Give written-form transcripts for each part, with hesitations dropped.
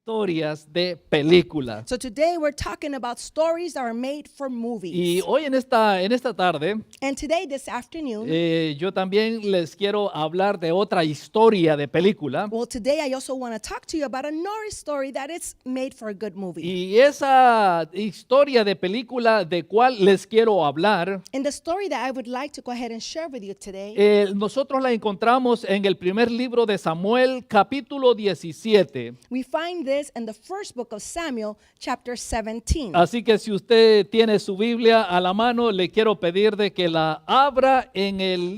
historias de película. So today we're talking about stories that are made for movies. Y hoy en esta tarde, And today, this afternoon, yo también les quiero hablar de otra historia de película. well, today I also want to talk to you about another story that is made for a good movie. Y esa historia de película de cual les quiero hablar, And the story that I would like to go ahead and share with you today, nosotros la encontramos en el primer libro de Samuel, capítulo 17. we find this in the first book of Samuel, chapter 17. Así que si usted tiene su Biblia a la mano, le quiero pedir de que la abra en el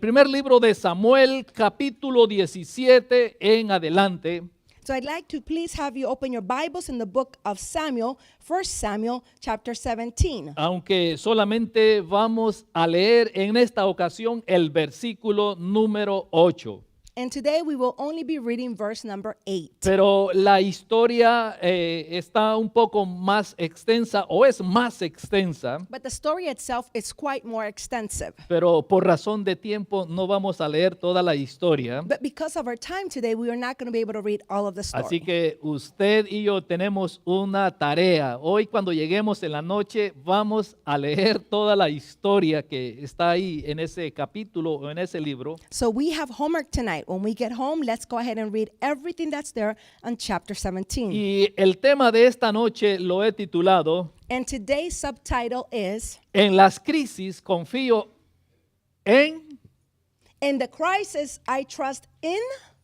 primer libro de Samuel, capítulo 17 en adelante. So I'd like to please have you open your Bibles in the book of Samuel, 1 Samuel, chapter 17. Aunque solamente vamos a leer en esta ocasión el versículo número 8. And today we will only be reading verse number 8. Pero la historia está un poco más extensa o es más extensa, But the story itself is quite more extensive. pero por razón de tiempo no vamos a leer toda la historia. But because of our time today, we are not going to be able to read all of the story. Así que usted y yo tenemos una tarea. Hoy cuando lleguemos en la noche vamos a leer toda la historia que está ahí en ese capítulo o en ese libro. So we have homework tonight. When we get home, let's go ahead and read everything that's there on chapter 17. Y el tema de esta noche lo he titulado And today's subtitle is, En las crisis confío en... In the crisis I trust in.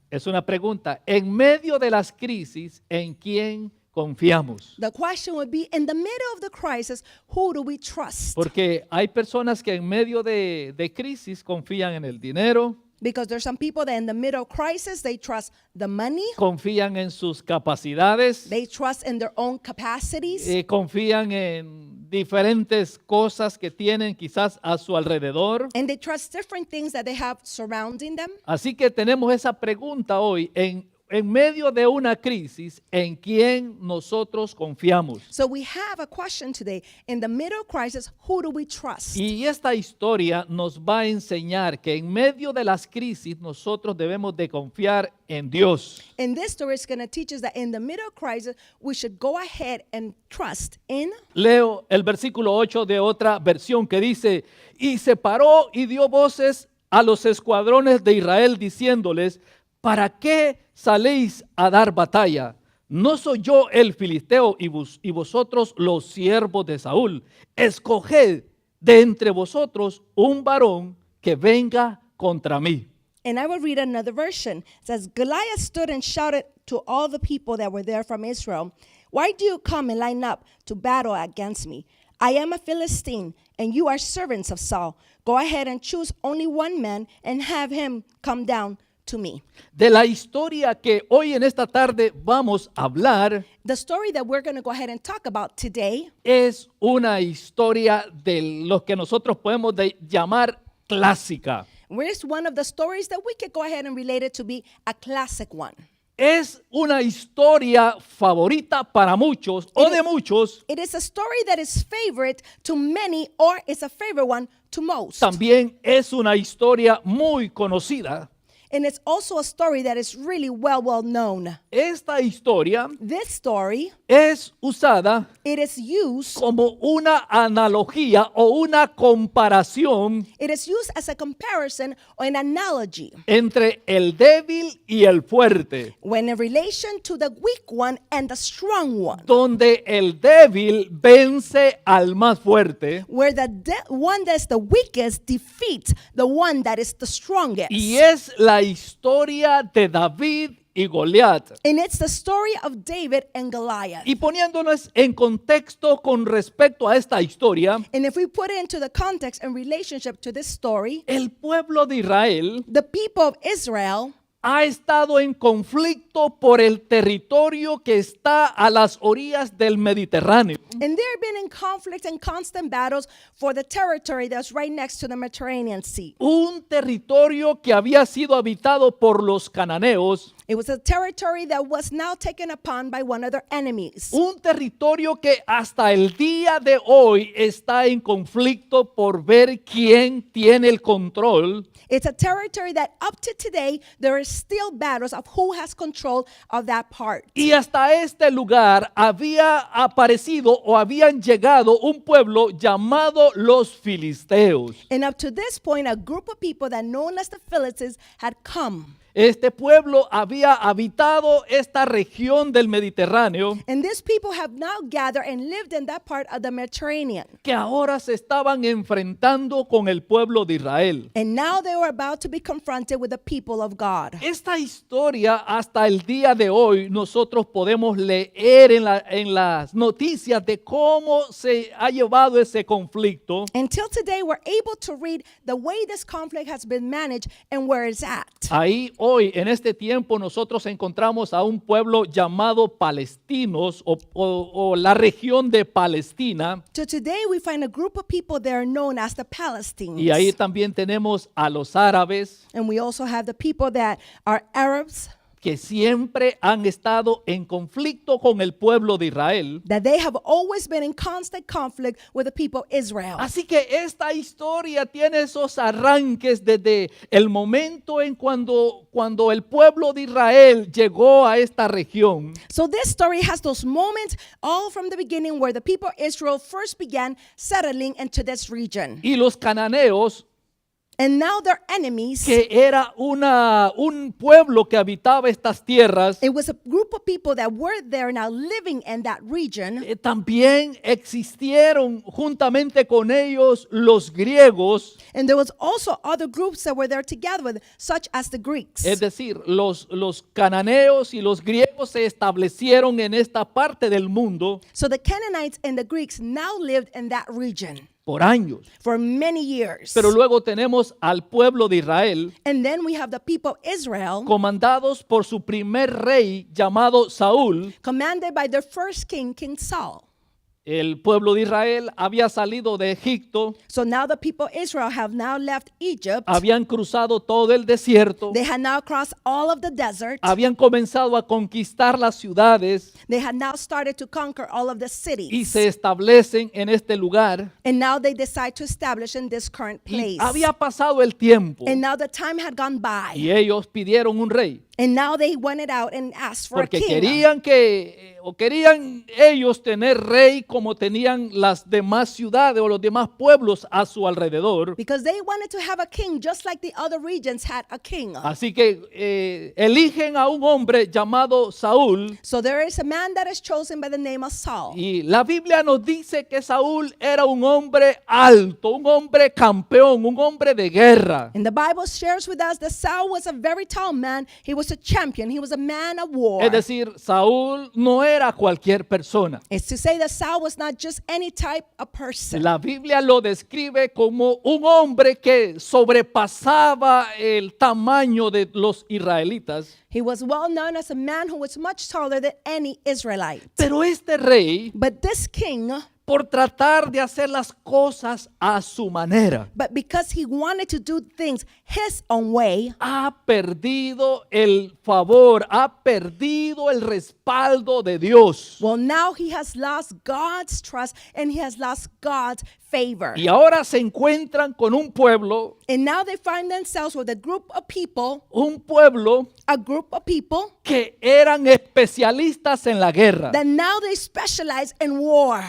Es una pregunta. En medio de las crisis, ¿en quién confiamos? The question would be, in the middle of the crisis, who do we trust? Porque hay personas que en medio de crisis confían en el dinero, Because there's some people that in the middle of crisis, they trust the money, confían en sus capacidades, they trust in their own capacities, confían en diferentes cosas que tienen quizás a su alrededor. and they trust different things that they have surrounding them. Así que tenemos esa pregunta hoy, en medio de una crisis, ¿en quién nosotros confiamos? So we have a question today. In the middle of crisis, who do we trust? Y esta historia nos va a enseñar que en medio de las crisis nosotros debemos de confiar en Dios. And this story is going to teach us that in the middle of crisis, we should go ahead and trust in. Leo el versículo 8 de otra versión que dice, y se paró y dio voces a los escuadrones de Israel diciéndoles, ¿para qué saléis a dar batalla? ¿No soy yo el filisteo y vosotros los siervos de Saúl? Escoged de entre vosotros un varón que venga contra mí. And I will read another version. It says, Goliath stood and shouted to all the people that were there from Israel, why do you come and line up to battle against me? I am a Philistine, and you are servants of Saul. Go ahead and choose only one man and have him come down to me. De la historia que hoy en esta tarde vamos a hablar, The story that we're going to go ahead and talk about today es una historia de lo que nosotros podemos llamar clásica. is one of the stories that we could go ahead and relate it to be a classic one. Es una historia favorita para muchos o de muchos. It is a story that is favorite to many, or it's a favorite one to most. También es una historia muy conocida. And it's also a story that is really well known. Esta historia This story, es usada it is used como una analogía o una comparación as a comparison or an analogy entre el débil y el fuerte, when in relation to the weak one and the strong one, donde el débil vence al más fuerte where the one that's the weakest defeats the one that is the strongest. y es la historia de David y Goliat. And it's the story of David and Goliath. Y poniéndonos en contexto con respecto a esta historia, And if we put it into the context and relationship to this story, el pueblo de Israel the people of Israel ha estado en conflicto por el territorio que está a las orillas del Mediterráneo. and they've been in conflict and constant battles for the territory that's right next to the Mediterranean Sea. Un territorio que había sido habitado por los cananeos, It was a territory that was now taken upon by one of their enemies. Un territorio que hasta el día de hoy está en conflicto por ver quién tiene el control. It's a territory that up to today, there is still battles of who has control of that part. Y hasta este lugar había aparecido o habían llegado un pueblo llamado los filisteos. And up to this point, a group of people that known as the Philistines had come. Este pueblo había habitado esta región del Mediterráneo And these people have now gathered and lived in that part of the Mediterranean. que ahora se estaban enfrentando con el pueblo de Israel. And now they were about to be confronted with the people of God. Esta historia hasta el día de hoy nosotros podemos leer en las noticias de cómo se ha llevado ese conflicto. Until today, we're able to read the way this conflict has been managed and where it's at. Ahí hoy, en este tiempo, nosotros encontramos a un pueblo llamado palestinos o la región de Palestina. So today we find a group of people that are known as the Palestinians. Y ahí también tenemos a los árabes And we also have the people that are Arabs, que siempre han estado en conflicto con el pueblo de Israel. that they have always been in constant conflict with the people of Israel. Así que esta historia tiene esos arranques desde el momento en cuando el pueblo de Israel llegó a esta región. So this story has those moments all from the beginning where the people of Israel first began settling into this region. Y los cananeos, And now their enemies, que era un pueblo que habitaba estas tierras, it was a group of people that were there now living in that region. también existieron juntamente con ellos los griegos, And there was also other groups that were there together with, such as the Greeks. es decir, los cananeos y los griegos se establecieron en esta parte del mundo So the Canaanites and the Greeks now lived in that region por años. for many years. Pero luego tenemos al pueblo de Israel, And then we have the people of Israel, comandados por su primer rey llamado Saúl. commanded by their first king, King Saul. El pueblo de Israel había salido de Egipto, So now the people of Israel have now left Egypt. habían cruzado todo el desierto, They had now crossed all of the desert. habían comenzado a conquistar las ciudades They had now started to conquer all of the y cities. se establecen en este lugar. And now they decide to establish in this current Y place. había pasado el tiempo And now the time had gone by. y ellos pidieron un rey And now they went it out and asked for a porque king. querían ellos tener rey como tenían las demás ciudades o los demás pueblos a su alrededor. Because they wanted to have a king just like the other regions had a king. Así que eligen a un hombre llamado Saúl. So there is a man that is chosen by the name of Saul. Y la Biblia nos dice que Saúl era un hombre alto, un hombre campeón, un hombre de guerra. And the Bible shares with us that Saul was a very tall man. He was a champion. He was a man of war. Es decir, Saúl no era cualquier persona. It's to say that Saul was not just any type of person. La Biblia lo describe como un hombre que sobrepasaba el tamaño de los israelitas. He was well known as a man who was much taller than any Israelite. Pero este rey, But this king, por tratar de hacer las cosas a su manera, but because he wanted to do things his own way, ha perdido el favor, ha perdido el respaldo de Dios. well, now he has lost God's trust and he has lost God's favor. Y ahora se encuentran con un pueblo, And now they find themselves with a group of people que eran especialistas en la guerra. that now they specialize in war.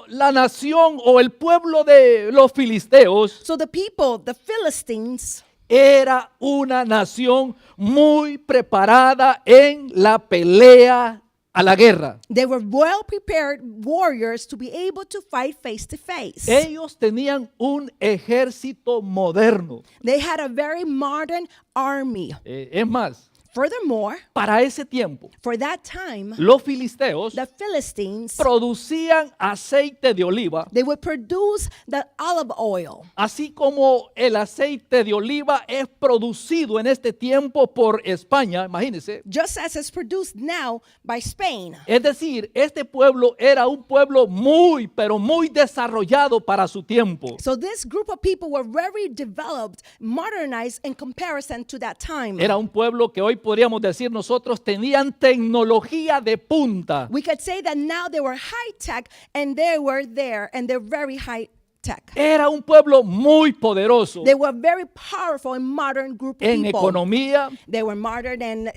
La nación o el pueblo de los filisteos So the people, the Philistines, era una nación muy preparada en la pelea a la guerra. they were well prepared warriors to be able to fight face to face. Ellos tenían un ejército moderno. They had a very modern army. Es más, Furthermore, para ese tiempo, for that time, los filisteos the Philistines, producían aceite de oliva, they would produce the olive oil. así como el aceite de oliva es producido en este tiempo por España, imagínense. Just as it's produced now by Spain. Es decir, este pueblo era un pueblo muy, pero muy desarrollado para su tiempo. So this group of people were very developed, modernized in comparison to that time. Era un pueblo que hoy podríamos decir nosotros, tenían tecnología de punta. We could say that now they were high tech and they were there and they're very high tech. Era un pueblo muy poderoso They were very powerful and modern group of en people. economía, They were modern in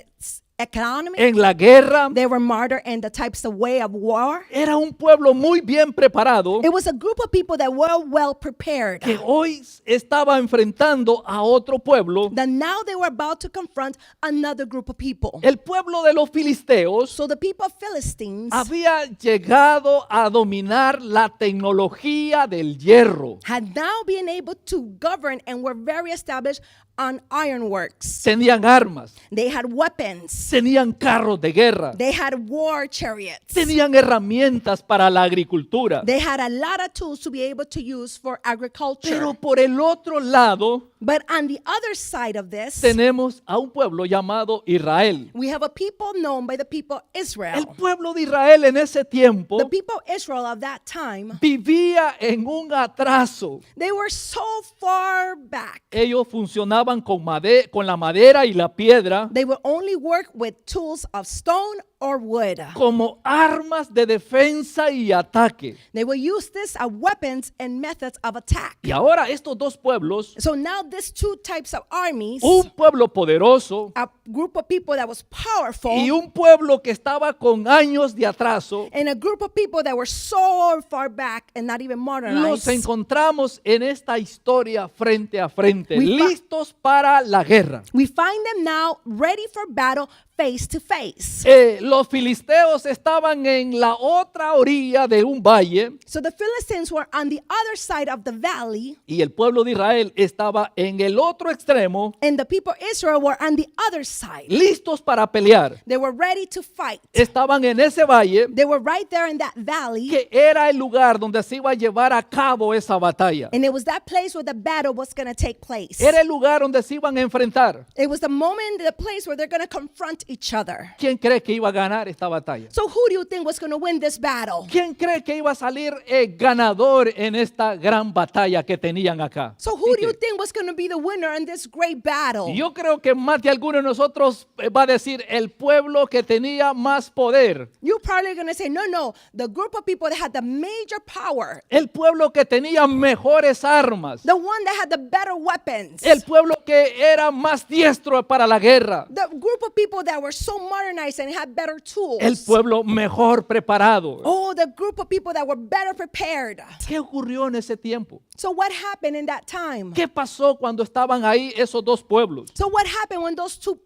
economy. en la guerra. They were modern in the types of way of war. Era un pueblo muy bien preparado It was a group of people that were well prepared. que hoy estaba enfrentando a otro pueblo, That now they were about to confront another group of people. el pueblo de los filisteos. So the people of Philistines Había llegado a dominar la tecnología del hierro. had now been able to govern and were very established on ironworks. Tenían armas, They had weapons. tenían carros de guerra, They had war chariots. tenían herramientas para la agricultura. They had a lot of tools to be able to use for agriculture. Pero por el otro lado But on the other side of this, tenemos a un pueblo llamado Israel. we have a people known by the people of El Israel. pueblo de Israel en ese tiempo The people of Israel of that time, vivía en un atraso. they were so far back. Ellos funcionaban con la madera y la piedra They would only work with tools of stone or wood. como armas de defensa y ataque. They would use this as weapons and methods of attack. Y ahora estos dos pueblos, So now these two types of armies, un pueblo poderoso a group of people that was powerful y un pueblo que estaba con años de atraso, and a group of people that were so far back and not even los modernized. encontramos en esta historia frente a frente, We fi- listos para la guerra. We find them now ready for battle face to face. Los filisteos estaban en la otra orilla de un valle So the Philistines were on the other side of the valley, y el pueblo de Israel estaba en el otro extremo, and the people of Israel were on the other side. listos para pelear. They were ready to fight. Estaban en ese valle They were right there in that valley, que era el lugar donde se iba a llevar a cabo esa batalla. and it was that place where the battle was going to take place. Era el lugar donde se iban a enfrentar. It was the moment, the place where they're going to confront each other. ¿Quién cree que iba a ganar esta batalla? So who do you think was going to win this battle? ¿Quién cree que iba a salir ganador en esta gran batalla que tenían acá? So who do you Quique. think was going to be the winner in this great battle? Yo creo que más de alguno de nosotros va a decir el pueblo que tenía más poder, You're probably going to say, no, the group of people that had the major power, el pueblo que tenía mejores armas, the one that had the better weapons, el pueblo que era más diestro para la guerra, the group of people that were so modernized and had better tools. el pueblo mejor preparado. Oh, the group of people that were better prepared. ¿Qué ocurrió en ese tiempo? So what happened in that time? ¿Qué pasó cuando estaban ahí esos dos pueblos? So what happened when those two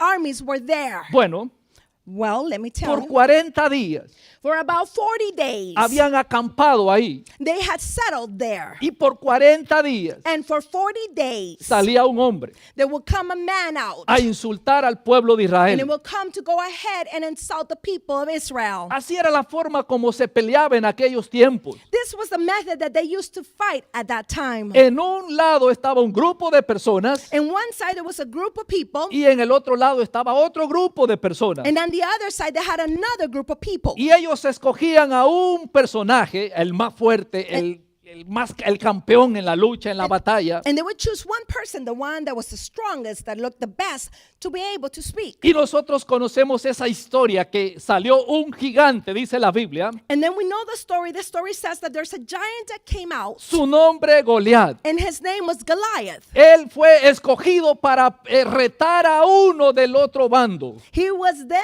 armies were there? Bueno, Well, let me tell por you. 40 días For about 40 days, habían acampado ahí they had settled there. y por 40 días And for 40 days, salía un hombre there will come a man out. a insultar al pueblo de And it Israel. will come to go ahead and insult the people of Israel. Así era la forma como se peleaba en aquellos tiempos. This was the method that they used to fight at that time. En un lado estaba un grupo de personas In one side, there was a group of people. y en el otro lado estaba otro grupo de personas. And on the other side, they had another group of people. Y ellos escogían a un personaje, el más fuerte, el campeón en la lucha, en la batalla. And they would choose one person, the one that was the strongest, that looked the best, to be able to speak. Y nosotros conocemos esa historia que salió un gigante, dice la Biblia. And then we know the story. The story says that there's a giant that came out, Su nombre Goliat. and his name was Goliath. Él fue escogido para retar a uno del otro bando. He was then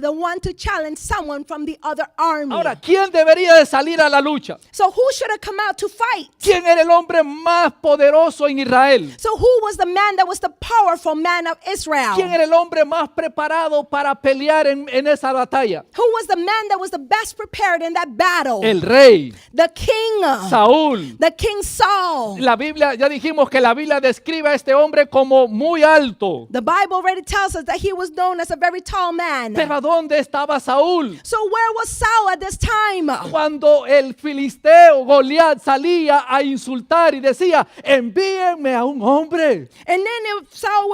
the one to challenge someone from the other army. Ahora, ¿quién debería de salir a la lucha? So who should have come out to fight? ¿Quién era el hombre más poderoso en Israel? So who was the man that was the powerful man of Israel? ¿Quién era el hombre más preparado para pelear en esa batalla? Who was the man that was the best prepared in that battle? El rey, The king. Saúl. The king Saul. La Biblia, ya dijimos que la Biblia describe a este hombre como muy alto. The Bible already tells us that he was known as a very tall man. Pero ¿a dónde estaba Saúl? So where was Saul at this time? Cuando el filisteo Goliat Goliat salía a insultar y decía, envíenme a un hombre. And then if Saul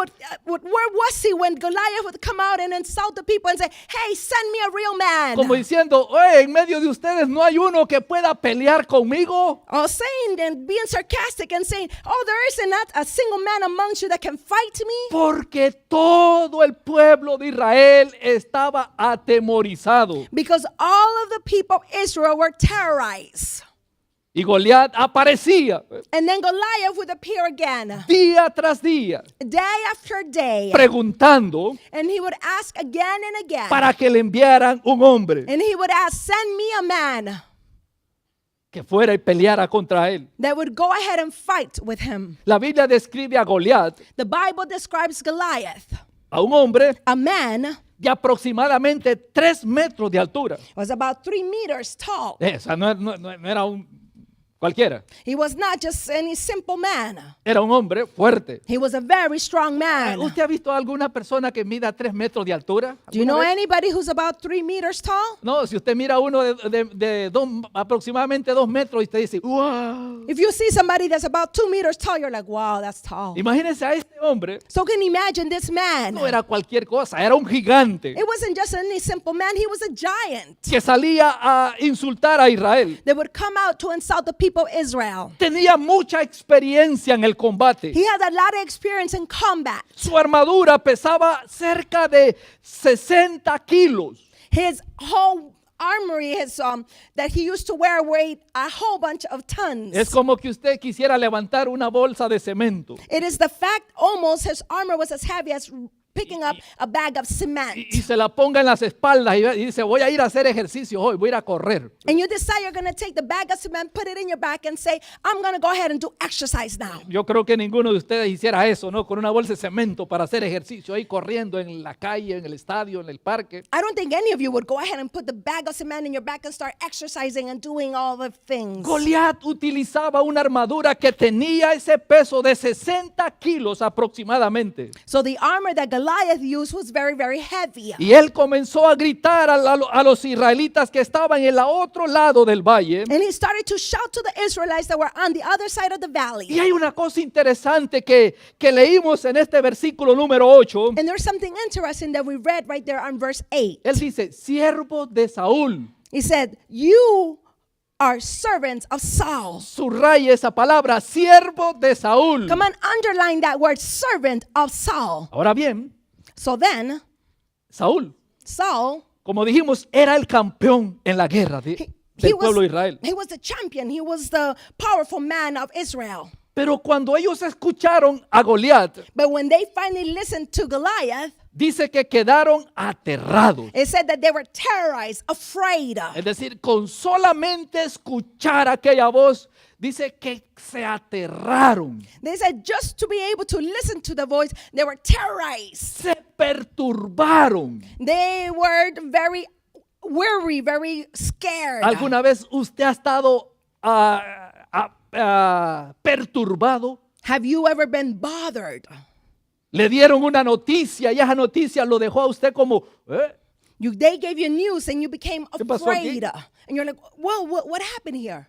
where was he when Goliath would come out and insult the people and say, hey, send me a real man? Como diciendo, oye, en medio de ustedes no hay uno que pueda pelear conmigo. Or saying and being sarcastic and saying, oh, there isn't not a single man amongst you that can fight me. Porque todo el pueblo de Israel estaba atemorizado. Because all of the people of Israel were terrorized. Y Goliat aparecía And then Goliath would appear again, día tras día, day after day. preguntando And he would ask again and again. para que le enviaran un hombre And he would ask, send me a man que fuera y peleara contra él. that would go ahead and fight with him. La Biblia describe a Goliat, The Bible describes Goliath, a un hombre a man de aproximadamente 3 metros de altura. was about 3 meters tall. O sea, no era un cualquiera. He was not just any simple man. Era un hombre fuerte. He was a very strong man. ¿Usted ha visto a alguna persona que mida 3 metros de altura? Do you know ¿Alguna vez? anybody who's about 3 meters tall? No, si usted mira a uno de aproximadamente 2 metros y usted dice, wow. If you see somebody that's about 2 meters tall, you're like, wow, that's tall. Imagínense a este hombre. So can you imagine this man? No era cualquier cosa, era un gigante It wasn't just any simple man, he was a giant que salía a insultar a Israel. that would come out to insult the people of Israel. Tenía mucha experiencia en el combate. He had a lot of experience in combat. Su armadura pesaba cerca de 60 kilos. His whole armory, that he used to wear, weighed a whole bunch of tons. Es como que usted quisiera levantar una bolsa de cemento. It is the fact almost his armor was as heavy as picking up a bag of cement. Y se la ponga en las espaldas y dice, voy a ir a hacer ejercicio hoy, voy a ir a correr. And you decide you're going to take the bag of cement, put it in your back and say, I'm going to go ahead and do exercise now. Yo creo que ninguno de ustedes hiciera eso, ¿no? Con una bolsa de cemento para hacer ejercicio, ahí corriendo en la calle, en el estadio, en el parque. I don't think any of you would go ahead and put the bag of cement in your back and start exercising and doing all the things. Goliat utilizaba una armadura que tenía ese peso de 60 kilos aproximadamente. So the armor that Goliath used was very, very heavy. Y él comenzó a gritar a los israelitas que estaban en el otro lado del valle. And he started to shout to the Israelites that were on the other side of the valley. Y hay una cosa interesante que leímos en este versículo número 8. And there's something interesting that we read right there on verse 8. Él dice, siervo de Saúl. He said, you are servants of Saul. Subraya esa palabra, siervo de Saúl. Come on, underline that word, servant of Saul. Ahora bien, So then, Saúl, Saul, como dijimos, era el campeón en la guerra del pueblo de Israel. he was the champion. He was the powerful man of Israel. Pero cuando ellos escucharon a Goliat, But when they finally listened to Goliath, dice que quedaron aterrados. it said that they were terrorized, afraid. Es decir, con solamente escuchar aquella voz, dice que se aterraron, They said just to be able to listen to the voice, they were terrorized. se perturbaron. They were very weary, very scared. ¿Alguna vez usted ha estado perturbado? Have you ever been bothered? Le dieron una noticia y esa noticia lo dejó a usted como, They gave you news and you became ¿Qué pasó aquí? afraid. And you're like, well, what happened here?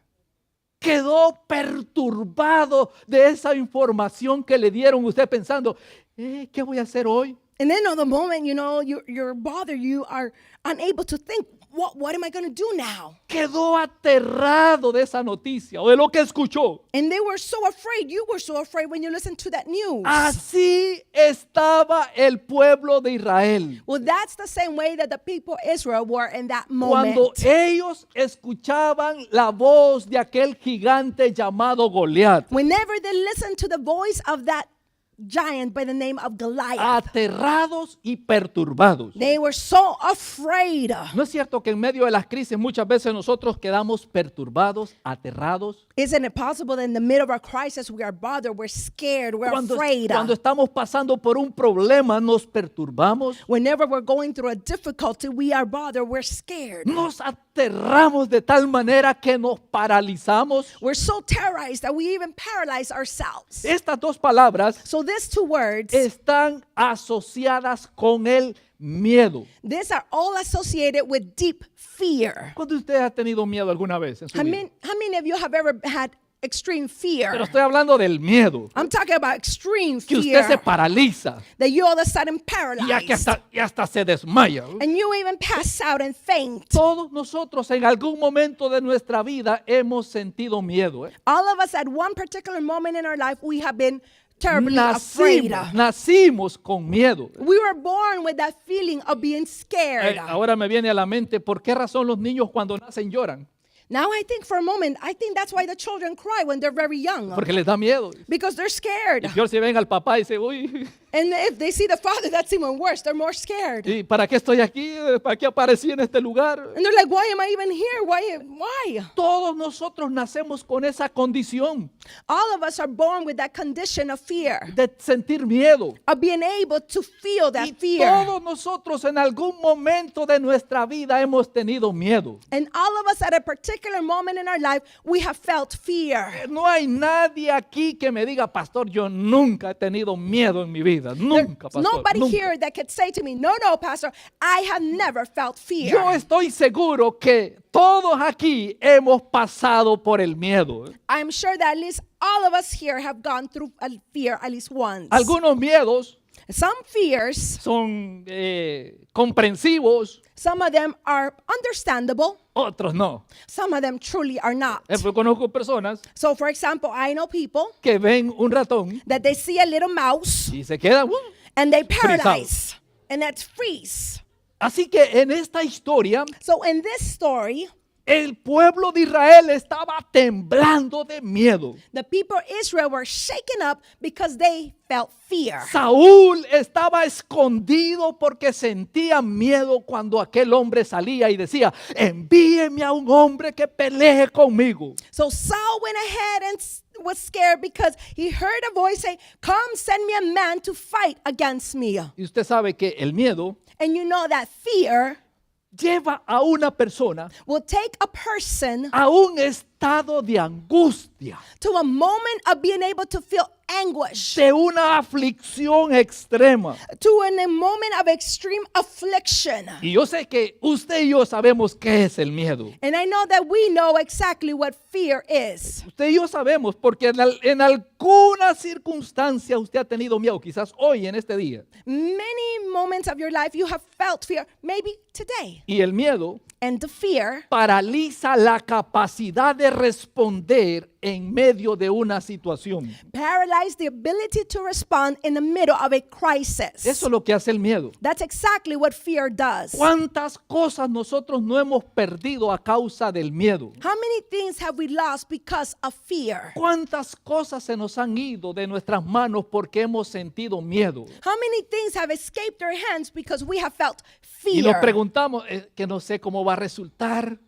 Quedó perturbado de esa información que le dieron usted pensando, ¿qué voy a hacer hoy? And then on the moment, you're bothered, you are unable to think, what am I going to do now? Quedó aterrado de esa noticia o de lo que escuchó. And they were so afraid. You were so afraid when you listened to that news. Así estaba el pueblo de Israel. Well, that's the same way that the people of Israel were in that Cuando moment. ellos escuchaban la voz de aquel gigante llamado Goliat, Whenever they listened to the voice of that giant by the name of Goliath, aterrados y perturbados. they were so afraid. ¿No es cierto que en medio de las crisis muchas veces nosotros quedamos perturbados, aterrados? Isn't it possible that in the middle of our crisis we are bothered, we're scared, we're Cuando afraid? estamos pasando por un problema nos perturbamos, Whenever we're going through a difficulty, we are bothered, we're scared. nos aterramos de tal manera que nos paralizamos. We're so terrorized that we even paralyze ourselves. Estas dos palabras So these two words están asociadas con el miedo. These are all associated with deep fear. ¿Cuándo usted ha tenido miedo alguna vez en su vida? How many of you have ever had extreme fear? Pero estoy hablando del miedo, I'm talking about extreme que usted se fear. paraliza That you all of a sudden y paralyzed. hasta se desmaya. And you even pass out and faint. Todos nosotros en algún momento de nuestra vida hemos sentido miedo. All of us at one particular moment in our life, we have been terribly afraid. Nacimos con miedo. We were born with that feeling of being scared. Ahora me viene a la mente, ¿por qué razón los niños cuando nacen lloran? Now I think for a moment, I think that's why the children cry when they're very young. Porque les da miedo. Because they're scared. Y peor si ven al papá y dice, uy, And if they see the father, that's even worse. They're more scared. ¿y para qué estoy aquí? ¿Para qué aparecí en este lugar? And they're like, why am I even here? Why? Todos nosotros nacemos con esa condición All of us are born with that condition of fear. de sentir miedo. Of being able to feel that Y fear. todos nosotros en algún momento de nuestra vida hemos tenido miedo. And all of us at a particular moment in our life, we have felt fear. No hay nadie aquí que me diga, pastor, yo nunca he tenido miedo en mi vida. Nunca, pastor. Nobody Nunca. here that could say to me, no, pastor, I have never felt fear. Yo estoy seguro que todos aquí hemos pasado por el miedo. I'm sure that at least all of us here have gone through a fear at least once. Algunos miedos Some fears, son comprensivos, some of them are understandable, otros no. some of them truly are not. Yo conozco personas So, for example, I know people que ven un ratón that they see a little mouse y se quedan. and they paralyze, and that's freeze. Así que en esta historia, So, in this story, el pueblo de Israel estaba temblando de miedo. the people of Israel were shaken up because they felt fear. Saúl estaba escondido porque sentía miedo cuando aquel hombre salía y decía, envíeme a un hombre que pelee conmigo. So Saul went ahead and was scared because he heard a voice say, come send me a man to fight against me. Y usted sabe que el miedo And you know that fear lleva a una persona will take a person a un estado de angustia, to a moment of being able to feel anguish, de una aflicción extrema. to a moment of extreme affliction. Y yo sé que usted y yo sabemos qué es el miedo. And I know that we know exactly what fear is. Usted y yo sabemos porque en alguna circunstancia usted ha tenido miedo, quizás hoy en este día. Many moments of your life you have felt fear, maybe today. Y el miedo And the fear paraliza la capacidad de responder en medio de una situación. paralyze the ability to respond in the middle of a crisis. Eso es lo que hace el miedo. That's exactly what fear does. ¿Cuántas cosas nosotros no hemos perdido a causa del miedo? How many things have we lost because of fear? ¿Cuántas cosas se nos han ido de nuestras manos porque hemos sentido miedo? How many things have escaped our hands because we have felt Y nos fear? preguntamos, que no sé cómo va a resultar,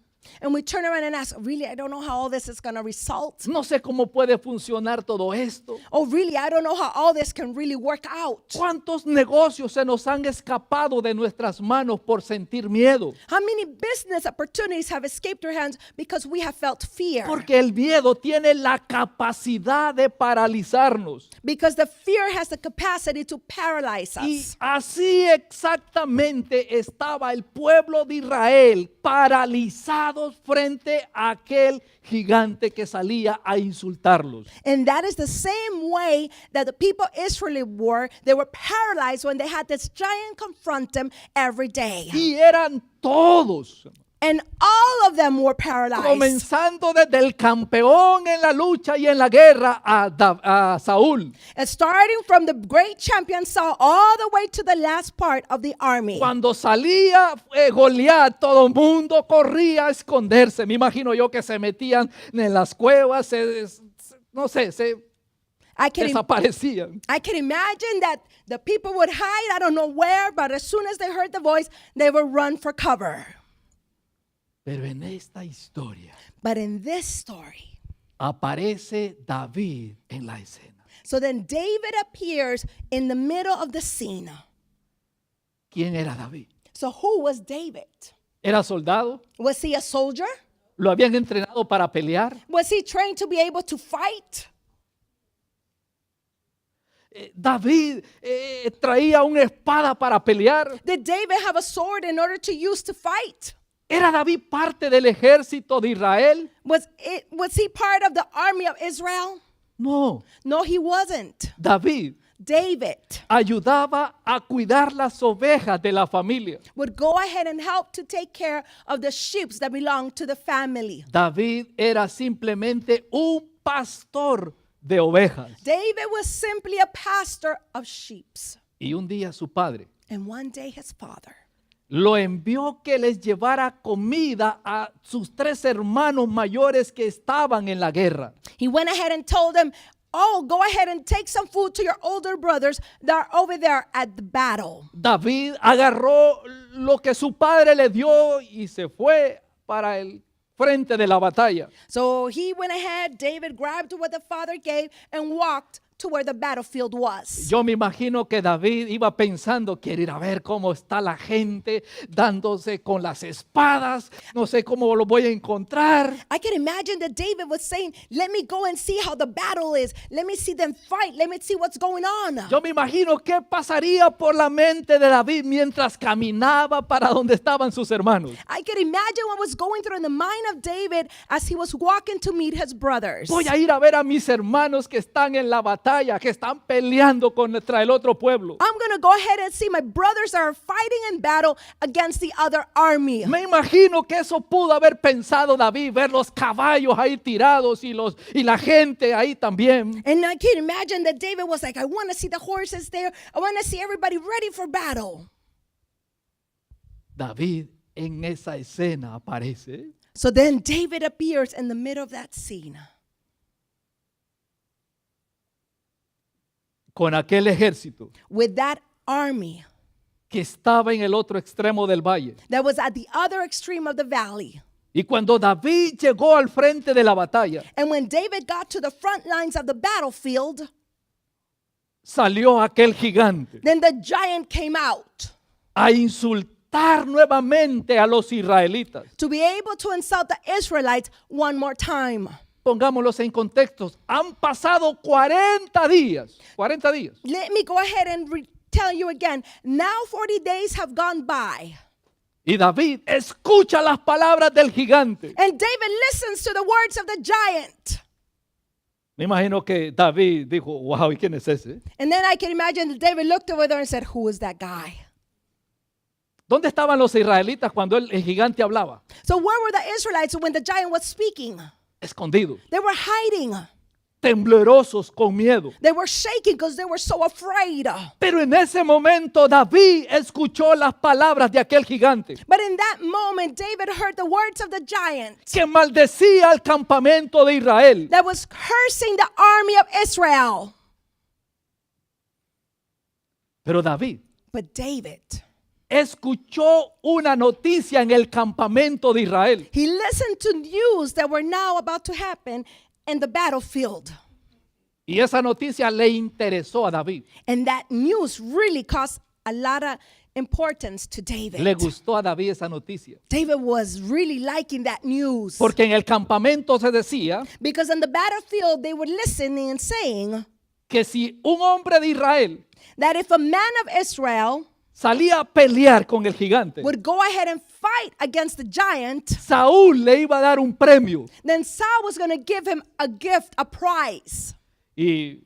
And we turn around and ask, really, I don't know how all this is going to result. no sé cómo puede funcionar todo esto. Oh, really, I don't know how all this can really work out. ¿Cuántos negocios se nos han escapado de nuestras manos por sentir miedo? How many business opportunities have escaped our hands because we have felt fear? Porque el miedo tiene la capacidad de paralizarnos. Because the fear has the capacity to paralyze Y us. así exactamente estaba el pueblo de Israel paralizados frente a aquel gigante que salía a insultarlos. And that is the same way that the people of Israel were. They were paralyzed when they had this giant confront them every day. Y eran todos, And all of them were paralyzed. comenzando desde el campeón en la lucha y en la guerra a Saúl. And starting from the great champion Saul all the way to the last part of the army. Cuando salía Goliat, todo el mundo corría a esconderse. Me imagino yo que se metían en las cuevas, no sé, se I can desaparecían. imagine that the people would hide, I don't know where, but as soon as they heard the voice, they would run for cover. Pero en esta historia But in this story, aparece David en la escena. so then David appears in the middle of the scene. ¿Quién era David? So who was David? ¿Era soldado? Was he a soldier? ¿Lo habían entrenado para pelear? Was he trained to be able to fight? David traía una espada para pelear. Did David have a sword in order to use to fight? ¿Era David parte del ejército de Israel? Was he part of the army of Israel? No, No, he wasn't. David David ayudaba a cuidar las ovejas de la familia. would go ahead and help to take care of the sheep that belonged to the family. David era simplemente un pastor de ovejas. David was simply a pastor of sheep. Y un día su padre And one day his father lo envió que les llevara comida a sus 3 hermanos mayores que estaban en la guerra. he went ahead and told them, "Oh, go ahead and take some food to your older brothers that are over there at the battle." David agarró lo que su padre le dio y se fue para el frente de la batalla. So he went ahead, David grabbed what the father gave and walked to where the battlefield was. Yo me imagino que David iba pensando, quiero ir a ver cómo está la gente dándose con las espadas, no sé cómo lo voy a encontrar. I can imagine that David was saying, "Let me go and see how the battle is. Let me see them fight. Let me see what's going on." Yo me imagino qué pasaría por la mente de David mientras caminaba para donde estaban sus hermanos. I can imagine what was going through in the mind of David as he was walking to meet his brothers. Voy a ir a ver a mis hermanos que están en la batalla, que están peleando contra el otro pueblo. I'm going to go ahead and see my brothers that are fighting in battle against the other army. Me imagino que eso pudo haber pensado David, ver los caballos ahí tirados y la gente ahí también. And I can imagine that David was like, "I want to see the horses there. I want to see everybody ready for battle." David en esa escena aparece. So then David appears in the middle of that scene Con aquel ejército with that army que estaba en el otro extremo del valle. that was at the other extreme of the valley. Y cuando David llegó al frente de la batalla, And when David got to the front lines of the battlefield, salió aquel gigante then the giant came out a insultar nuevamente a los israelitas. to be able to insult the Israelites one more time. Pongámoslos en contextos. Han pasado 40 días. 40 días. Let me go ahead and tell you again. Now 40 days have gone by. Y David escucha las palabras del gigante. And David listens to the words of the giant. Me imagino que David dijo, wow, ¿y quién es ese? And then I can imagine that David looked over there and said, "Who is that guy?" ¿Dónde estaban los israelitas cuando el gigante hablaba? So where were the Israelites when the giant was speaking? Escondidos, They were hiding. temblorosos, con miedo. They were shaking because they were so afraid. Pero en ese momento David escuchó las palabras de aquel gigante But in that moment, David heard the words of the giant que maldecía al campamento de Israel. that was cursing the army of Israel. Pero David But David, escuchó una noticia en el campamento de Israel. he listened to news that were now about to happen in the battlefield. Y esa noticia le interesó a David. And that news really caused a lot of importance to David. Le gustó a David esa noticia. David was really liking that news. Porque en el campamento se decía Because on the battlefield, they were listening and saying que si un hombre de Israel that if a man of Israel salía a pelear con el gigante, would go ahead and fight against the giant, Saúl le iba a dar un premio. then Saul was going to give him a gift, a prize. Y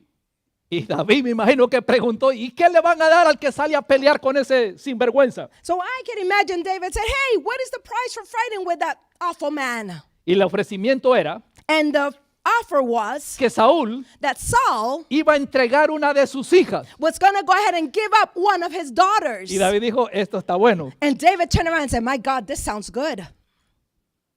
David me imagino que preguntó, ¿y qué le van a dar al que sale a pelear con ese sinvergüenza? So I can imagine David said, "Hey, what is the prize for fighting with that awful man?" Y el ofrecimiento era And the offer was que Saúl that Saul iba a entregar una de sus hijas. was going to go ahead and give up one of his daughters. Y David dijo, esto está bueno. And David turned around and said, "My God, this sounds good.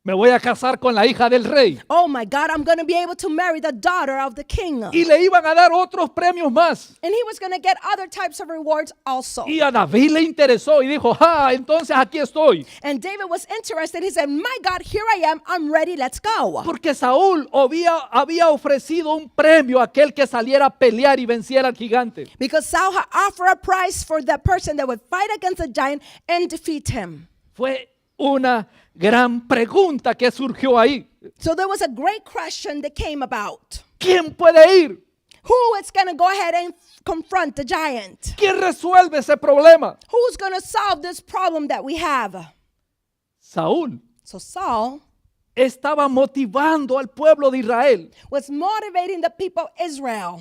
Me voy a casar con la hija del rey. Oh my God, I'm going to be able to marry the daughter of the king." Y le iban a dar otros premios más. And he was going to get other types of rewards also. Y a David le interesó y dijo, entonces aquí estoy. And David was interested. He said, "My God, here I am. I'm ready. Let's go." Porque Saúl había ofrecido un premio a aquel que saliera a pelear y venciera al gigante. Because Saul had offered a prize for that person that would fight against the giant and defeat him. Fue una gran pregunta que surgió ahí. So there was a great question that came about. ¿Quién puede ir? Who is going to go ahead and confront the giant? ¿Quién resuelve ese problema? Who's going to solve this problem that we have? Saúl So Saul estaba motivando al pueblo de Israel was motivating the people of Israel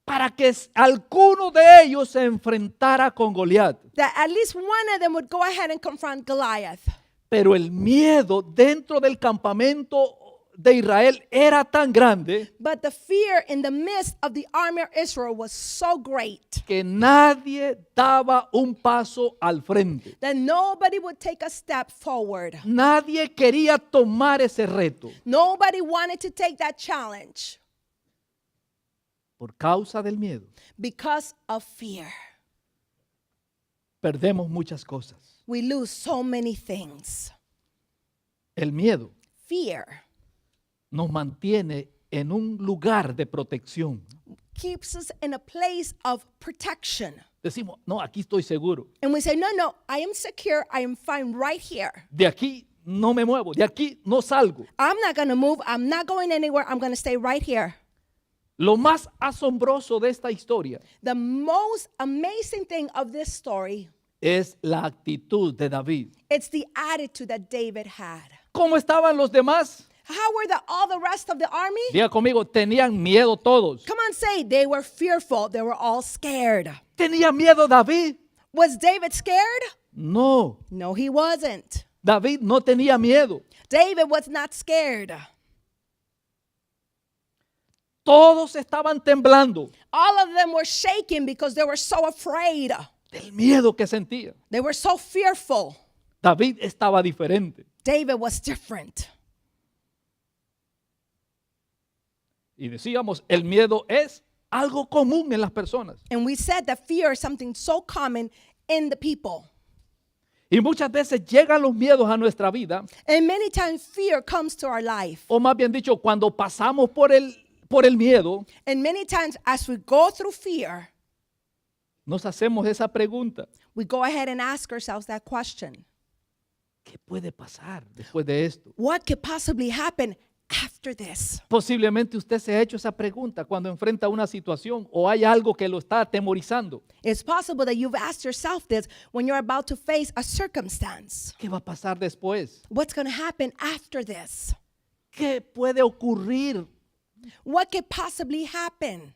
para que alguno de ellos se enfrentara con Goliat. that at least one of them would go ahead and confront Goliath. Pero el miedo dentro del campamento de Israel era tan grande But the fear in the midst of the army of Israel was so great que nadie daba un paso al frente. that nobody would take a step forward. Nadie quería tomar ese reto Nobody wanted to take that challenge por causa del miedo. because of fear. Perdemos muchas cosas. We lose so many things. El miedo Fear nos mantiene en un lugar de protección. keeps us in a place of protection. Decimos, no, aquí estoy seguro. And we say, no, I am secure. I am fine right here. De aquí no me muevo, de aquí no salgo. I'm not going to move. I'm not going anywhere. I'm going to stay right here. Lo más asombroso de esta historia The most amazing thing of this story, es la actitud de David. it's the attitude that David had. ¿Cómo estaban los demás? How were all the rest of the army? Diga conmigo, tenían miedo todos. Come on, say, they were fearful. They were all scared. ¿Tenía miedo David? Was David scared? No, No, he wasn't. David no tenía miedo. David was not scared. Todos estaban temblando All of them were shaking because they were so afraid. del miedo que sentían. They were so fearful. David estaba diferente. David was different. Y decíamos, el miedo es algo común en las personas. And we said that fear is something so common in the people. Y muchas veces llegan los miedos a nuestra vida, And many times fear comes to our life. o más bien dicho, cuando pasamos por el miedo, And many times as we go through fear, nos hacemos esa pregunta. we go ahead and ask ourselves that question. ¿Qué puede pasar después de esto? What could possibly happen after this? Posiblemente usted se ha hecho esa pregunta cuando enfrenta una situación o hay algo que lo está atemorizando. It's possible that you've asked yourself this when you're about to face a circumstance. ¿Qué va a pasar después? What's going to happen after this? ¿Qué puede ocurrir? What could possibly happen?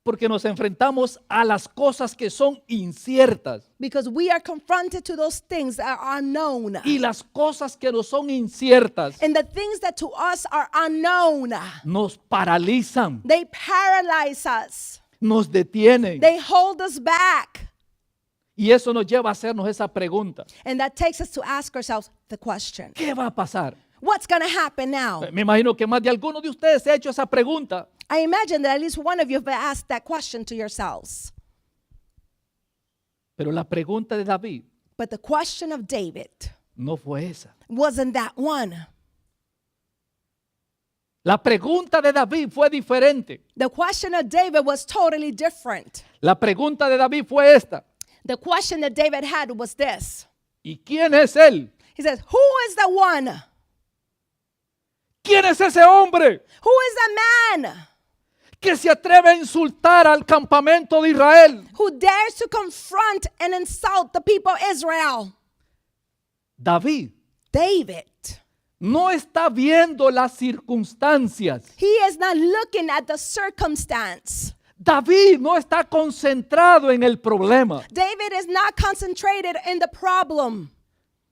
Porque nos enfrentamos a las cosas que son inciertas. Because we are confronted to those things that are unknown. Y las cosas que no son inciertas And the things that to us are unknown, nos paralizan, they paralyze us. nos detienen. They hold us back. Y eso nos lleva a hacernos esa pregunta. And that takes us to ask ourselves the question, ¿Qué va a pasar? what's going to happen now? Me imagino que más de alguno de ustedes se ha hecho esa pregunta. I imagine that at least one of you have asked that question to yourselves. Pero la pregunta de David But the question of David no fue esa. wasn't that one. La pregunta de David fue diferente. The question of David was totally different. La pregunta de David fue esta. The question that David had was this. ¿Y quién es él? He says, who is the one? ¿Quién es ese hombre Who is the man que se atreve a insultar al campamento de Israel? who dares to confront and insult the people of Israel? David David. no está viendo las circunstancias. He is not looking at the circumstance. David no está concentrado en el problema. David is not concentrated in the problem.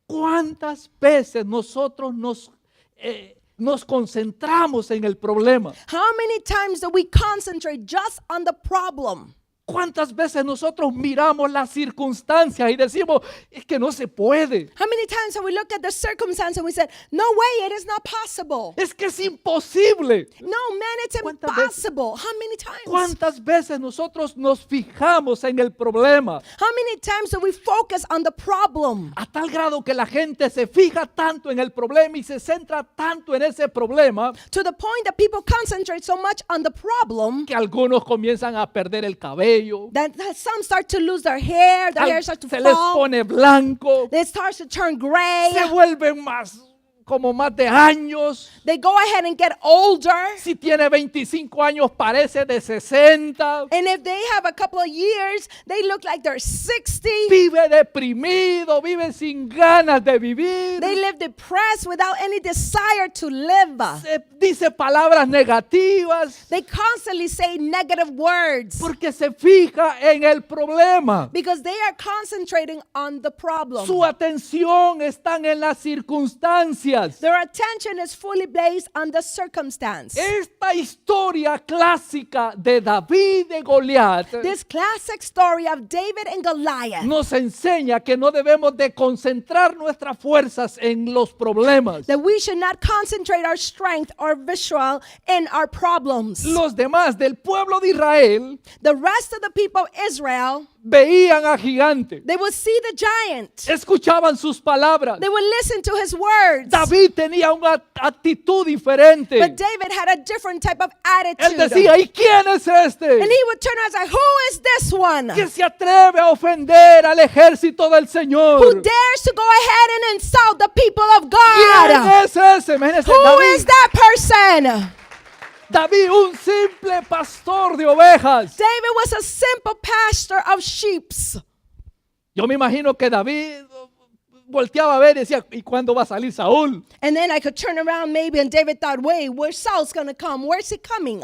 ¿Cuántas veces nosotros nos concentramos en el problema? How many times do we concentrate just on the problem? ¿Cuántas veces nosotros miramos las circunstancias y decimos, es que no se puede? How many times have we looked at the circumstance and we said, no way, it is not possible. Es que es imposible. No, man, it's ¿Cuántas veces? impossible. How many times? ¿Cuántas veces nosotros nos fijamos en el problema? How many times do we focus on the problem? A tal grado que la gente se fija tanto en el problema y se centra tanto en ese problema To the point that people concentrate so much on the problem que algunos comienzan a perder el cabello, that some start to lose their hair starts to se les fall, pone blanco, it starts to turn gray, se vuelven más como más de años. They go ahead and get older. Si tiene 25 años parece de 60. And if they have a couple of years, they look like they're 60. Vive deprimido, vive sin ganas de vivir. They live depressed without any desire to live. Dice palabras negativas They constantly say negative words porque se fija en el problema. because they are concentrating on the problem. Su atención está en las circunstancias. Their attention is fully based on the circumstance. Esta historia clásica de David y de Goliat This classic story of David and Goliath nos enseña que no debemos de concentrar nuestras fuerzas en los problemas. that we should not concentrate our strength or visual in our problems. Los demás del pueblo de Israel The rest of the people of Israel, veían a gigante, they would see the giant. escuchaban sus palabras. They would listen to his words. David tenía una actitud diferente. But David had a different type of Él attitude. decía, ¿y quién es este? And he would turn around and say, who is this one? Que se atreve a ofender al ejército del Señor. Who dares to go ahead and insult the people of ¿Quién God? es ese? Imagínense, Who is that person? David, un simple pastor de ovejas. David was a simple pastor of sheep. Yo me imagino que David volteaba a ver y decía, ¿y cuándo va a salir Saúl? And then I could turn around maybe and David thought, wait, where's Saul's going to come? Where's he coming?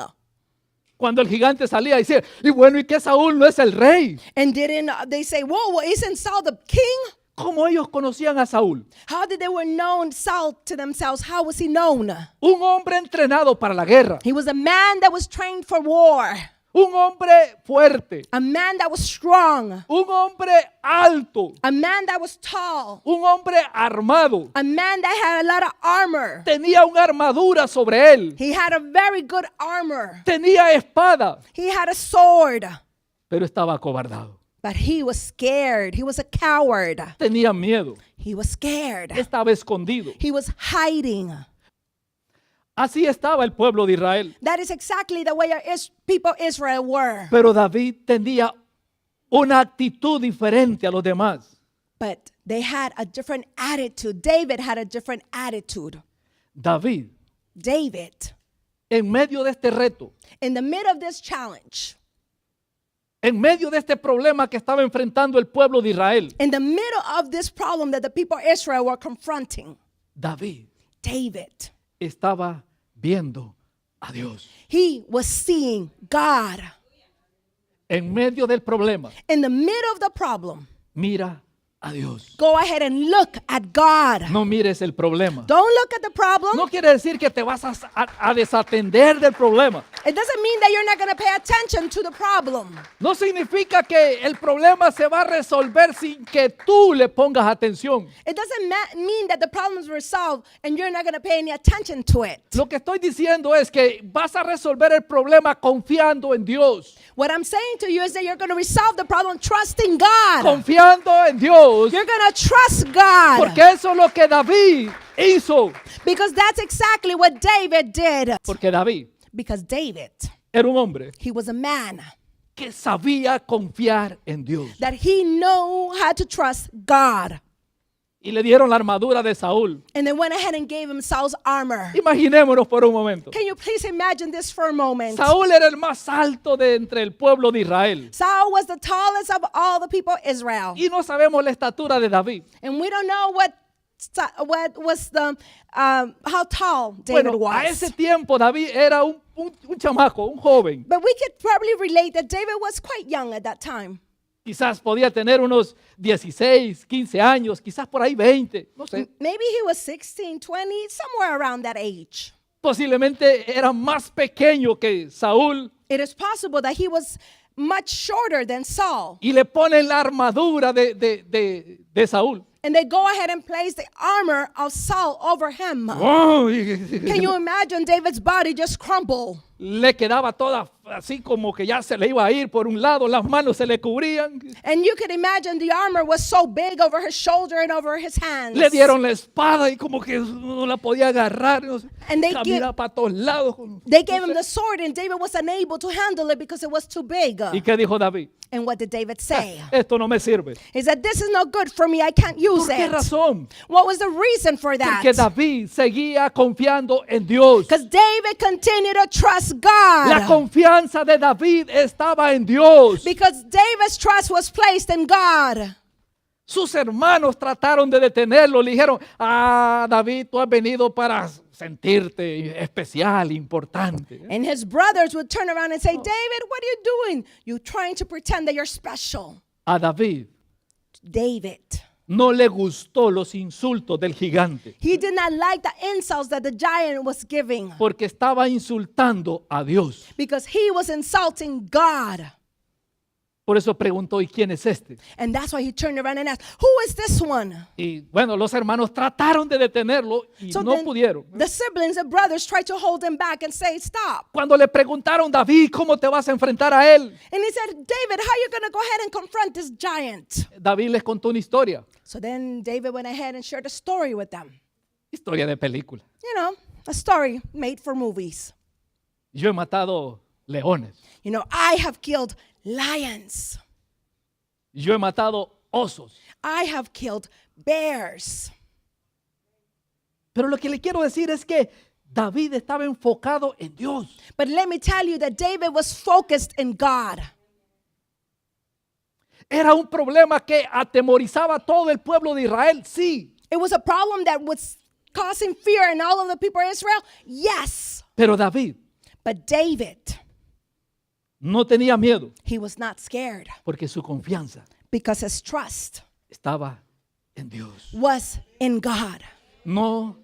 Cuando el gigante salía y decía, y bueno, ¿y qué Saúl no es el rey? And didn't they say, whoa, well, isn't Saul the king? ¿Cómo ellos conocían a Saúl? How did they were known Saul to themselves? How was he known? Un hombre entrenado para la guerra. He was a man that was trained for war. Un hombre fuerte. A man that was strong. Un hombre alto. A man that was tall. Un hombre armado. A man that had a lot of armor. Tenía una armadura sobre él. He had a very good armor. Tenía espada. He had a sword. Pero estaba acobardado. But he was scared. He was a coward. Tenía miedo. He was scared. Estaba escondido. He was hiding. Así estaba el pueblo de Israel. That is exactly the way our people of Israel were. Pero David tenía una actitud diferente a los demás. But they had a different attitude. David had a different attitude. David, In en medio de este reto, the middle of this challenge, en medio de este problema que estaba enfrentando el pueblo de Israel, in the middle of this problem that the people of Israel were confronting, David David, estaba viendo a Dios. he was seeing God. En medio del problema, In the middle of the problem, mira a Dios. go ahead and look at God. No mires el problema. Don't look at the problem. No quiere decir que te vas a desatender del problema. It doesn't mean that you're not going to pay attention to the problem. No significa que el problema se va a resolver sin que tú le pongas atención. It doesn't mean that the problems were solved and you're not going to pay any attention to it. Lo que estoy diciendo es que vas a resolver el problema confiando en Dios. What I'm saying to you is that you're going to resolve the problem trusting God. Confiando en Dios. You're going to trust God. Porque eso es lo que David hizo. Because that's exactly what David did. Porque David Because David, era un hombre he was a man que sabía confiar en Dios. that he knew how to trust God. Y le dieron la armadura de Saúl. And they went ahead and gave him Saul's armor. Imaginémonos por un momento. Can you please imagine this for a moment? Saúl era el más alto de entre el pueblo de Israel. Saul was the tallest of all the people of Israel. Y no sabemos la estatura de David. And we don't know what was the how tall David Bueno, a was. ese tiempo David era un chamaco, un joven. But we could probably relate that David was quite young at that time. Quizás podía tener unos 16, 15 años, quizás por ahí 20, no sé. Maybe he was 16, 20, somewhere around that age. Posiblemente era más pequeño que Saúl It is possible that he was much shorter than Saul. y le ponen la armadura de Saúl. And they go ahead and place the armor of Saul over him. Oh, Can you imagine David's body just crumble? le quedaba toda así como que ya se le iba a ir por un lado, las manos se le cubrían. And you could imagine the armor was so big over his shoulder and over his hands. Le dieron la espada y como que no la podía agarrar, no sé, And they caminaba para todos lados. They gave him the sword, and David was unable to handle it because it was too big. ¿Y qué dijo David? And what did David say? Esto no me sirve. He said, this is not good for me. I can't use ¿Por qué it. razón? What was the reason for that? Porque David seguía confiando en Dios. Because David continued to trust La God. confianza de David estaba en Dios. Because David's trust was placed in God. Sus hermanos trataron de detenerlo. Le dijeron, David, tú has venido para sentirte especial, importante. And his brothers would turn around and say, David, what are you doing? You're trying to pretend that you're special. A David David. no le gustó los insultos del gigante, He did not like the insults that the giant was giving porque estaba insultando a Dios. because he was insulting God. Por eso preguntó, ¿y quién es este? And that's why he turned around and asked, who is this one? Y bueno, los hermanos trataron de detenerlo y So no then pudieron. the siblings and brothers tried to hold him back and say, stop. Cuando le preguntaron, David, ¿cómo te vas a enfrentar a él? And he said, David, how are you going to go ahead and confront this giant? David les contó una historia, So then David went ahead and shared a story with them. historia de película. You know, a story made for movies. Yo he matado leones, You know, I have killed lions. yo he matado osos. I have killed bears. Pero lo que le quiero decir es que David estaba enfocado en Dios. But let me tell you that David was focused in God. Era un problema que atemorizaba a todo el pueblo de Israel, sí. It was a problem that was causing fear in all of the people of Israel. Yes. Pero David But David, no tenía miedo he was not scared porque su confianza because his trust estaba en Dios. was in God. No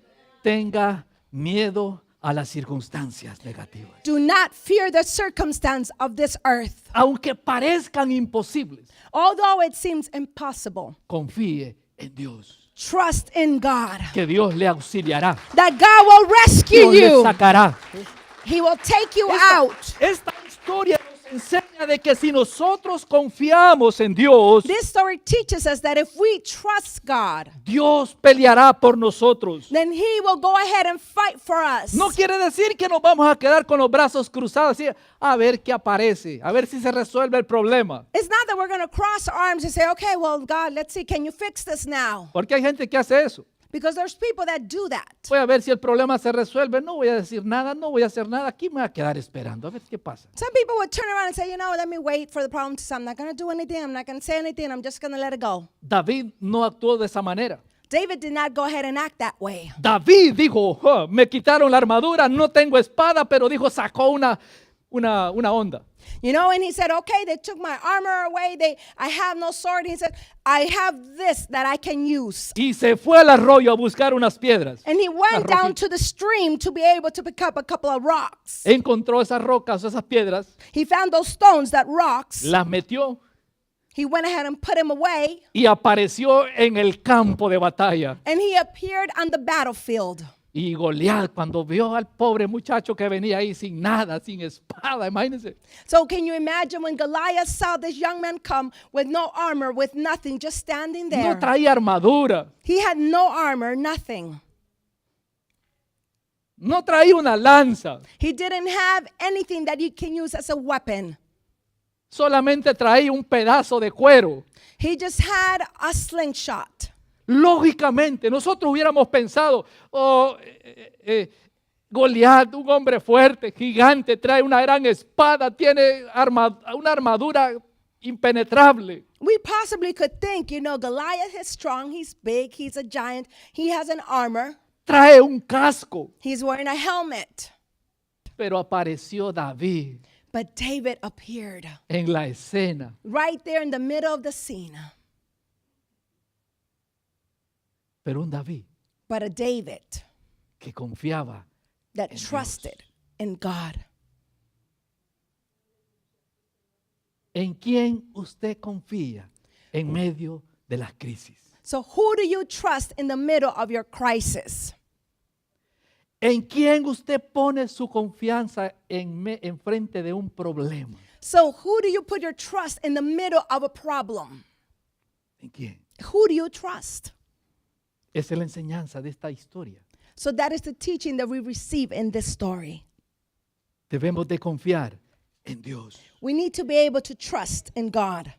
tenga miedo a las circunstancias negativas. Do not fear the circumstance of this earth. Aunque parezcan imposibles, Although it seems impossible, confíe en Dios. trust in God. Que Dios le auxiliará. That God will rescue Dios le you. sacará. He will take you out. Esta historia nos enseña de que si nosotros confiamos en Dios, This story teaches us that if we trust God, Dios peleará por nosotros. then He will go ahead and fight for us. No quiere decir que nos vamos a quedar con los brazos cruzados así, a ver qué aparece, a ver si se resuelve el problema. It's not that we're going to cross our arms and say, okay, well, God, let's see, can you fix this now? Porque hay gente que hace eso. Because there's people that do that. Voy a ver si el problema se resuelve, no voy a decir nada, no voy a hacer nada, aquí me voy a quedar esperando, a ver qué pasa. Some people would turn around and say, you know, let me wait for the problem to solve. I'm not going to do anything. I'm not going to say anything. I'm just going to let it go. David no actuó de esa manera. David did not go ahead and act that way. David dijo, "Oh, me quitaron la armadura, no tengo espada", pero dijo, sacó una onda. You know, and he said, okay, they took my armor away. I have no sword. He said, I have this that I can use. Y se fue al arroyo a buscar unas piedras. And he went Las down roquitas. to the stream to be able to pick up a couple of rocks. Encontró esas rocas, esas piedras, He found those stones, that rocks. las metió He went ahead and put them away. y apareció en el campo de batalla. And he appeared on the battlefield. Y Goliat, cuando vio al pobre muchacho que venía ahí sin nada, sin espada, imagínense. So can you imagine when Goliath saw this young man come with no armor, with nothing, just standing No there? traía armadura, He had no armor, nothing. no traía una lanza, He didn't have anything that he can use as a weapon. solamente traía un pedazo de cuero. He just had a slingshot. Lógicamente, nosotros hubiéramos pensado, Goliat, un hombre fuerte, gigante, trae una gran espada, tiene una armadura impenetrable. We possibly could think, you know, Goliath is strong, he's big, he's a giant, he has an armor, Trae un casco. he's wearing a helmet. Pero apareció David But David appeared en la escena. right there in the middle of the scene. Pero un David But a David que confiaba. that En Dios. trusted in God. ¿En quién usted confía en medio de las crisis? So who do you trust in the middle of your crisis? ¿En quién usted pone su confianza en frente de un problema? So who do you put your trust in the middle of a problem? ¿En quién? Who do you trust? Esa es la enseñanza de esta historia. So that is the teaching that we receive in this story. Debemos de confiar en Dios. We need to be able to trust in God.